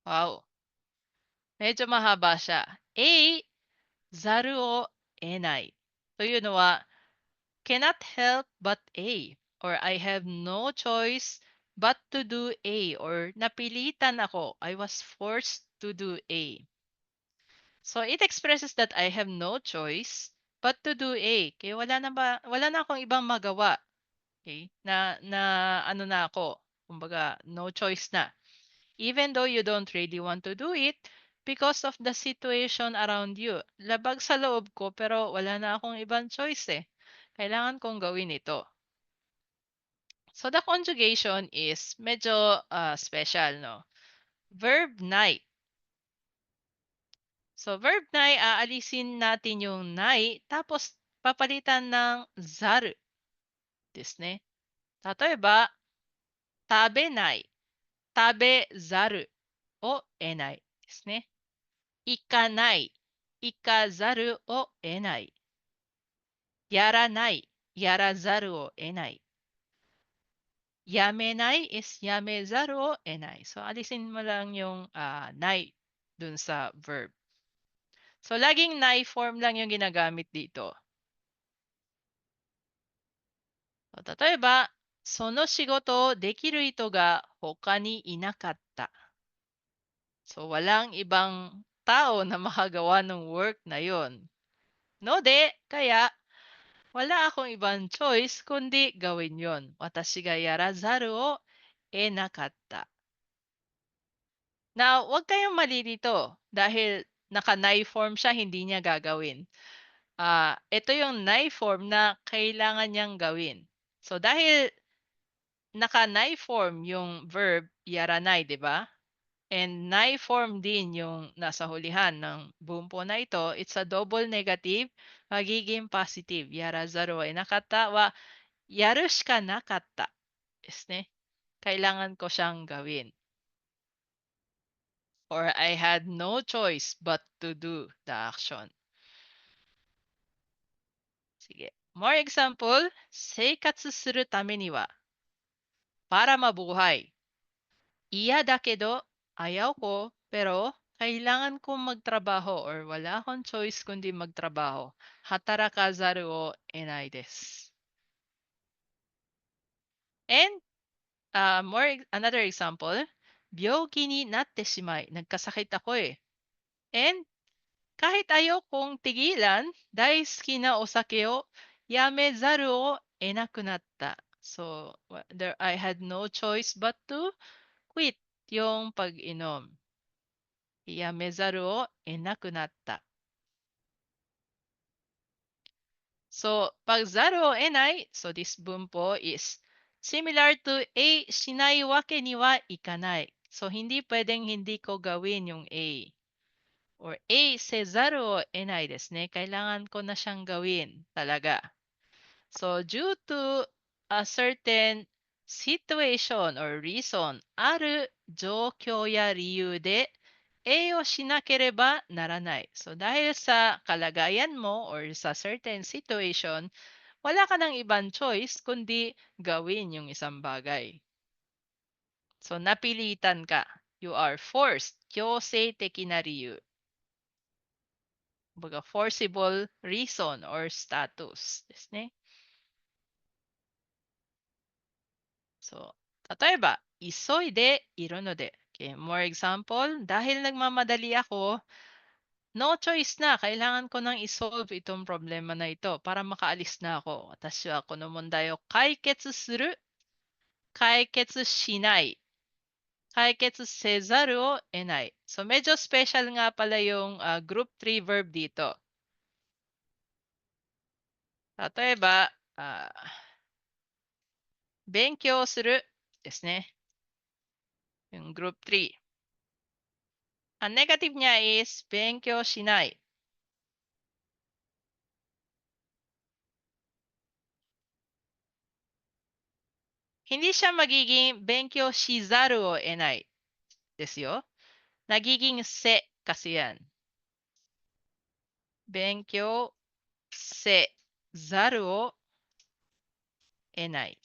Wow, medyo mahaba siya. A, zaru o enai. というのは cannot help but A, or I have no choice but to do A, or napilitan ako, I was forced to do A. So it expresses that I have no choice but to do A. Kaya wala na akong ibang magawa. Okay? Na ano na ako, kumbaga no choice na. Even though you don't really want to do it because of the situation around you. Labag sa loob ko pero wala na akong ibang choice eh. Kailangan kong gawin ito. So the conjugation is medyo special, no? Verb nai. So verb nai, aalisin natin yung nai tapos papalitan ng zaru. ですね。例えば、食べない、食べざるを得ないですね。行かない、行かざるを得ない。やらない、やらざるを得ない。やめない is やめざるを得ない。So, alisin mo lang yung nai dun sa verb. So, laging nai form lang yung ginagamit dito. So, 例えば、その仕事をできる人が他にいなかった。So, walang ibang tao na makagawa ng work na yon. No de, kaya wala akong ibang choice kundi gawin yon. Watashi ga yarazaru o enakatta. Now, wag kayong mali dito dahil naka-nai form siya, hindi niya gagawin. Ito yung nai form na kailangan niyang gawin. So, dahil naka-nai form yung verb yaranay, di ba? And nai form din yung nasa hulihan ng bumpo na ito, it's a double negative, magiging positive. Yarazaru wa inakatta wa yaru shika nakatta. Is ne? Kailangan ko siyang gawin. Or I had no choice but to do the action. Sige. More example, 生活するためには para mabuhay. Iya da kedo, ayaw ko, pero kailangan kong magtrabaho or wala akong choice kundi magtrabaho. Hatarakazaru o enai desu. And another example, 病気になってしまい、nagkasakit ako eh. And kahit ayaw kong tigilan, 大好きなお酒をやめざるを得なくなった。So, I had no choice but to quit yung pag-inom. やめざるを得なくなった。So, pag zaru o enai, so this bumpo is similar to A, shinai wake ni wa ikanai. So, hindi pwedeng hindi ko gawin yung A. Or A, sezaru o enai desu ne. Kailangan ko na siyang gawin talaga. So, due to a certain situation or reason, ある状況や理由で A をしなければならない。So, dahil sa kalagayan mo or sa certain situation, wala ka ng ibang choice kundi gawin yung isang bagay. So, napilitan ka. You are forced. Kyosei teki na riyu. Baga, forcible reason or status. Desu ne? So, 例えば、急いでいるので。Okay, more example, dahil nagmamadali ako, no choice na. Kailangan ko nang isolve itong problema na ito para makaalis na ako. Watashi wa kono mondai o kaiketsu suru, kaiketsu shinai, kaiketsu sezaru o enai. So, medyo special nga pala yung group 3 verb dito. 例えば、勉強するですね。Yung group 3. Ang negative niya is 勉強しない. Hindi siya magiging 勉強しざるを得ないですよ. Nagiging se kasi yan. 勉強せざるを得ない.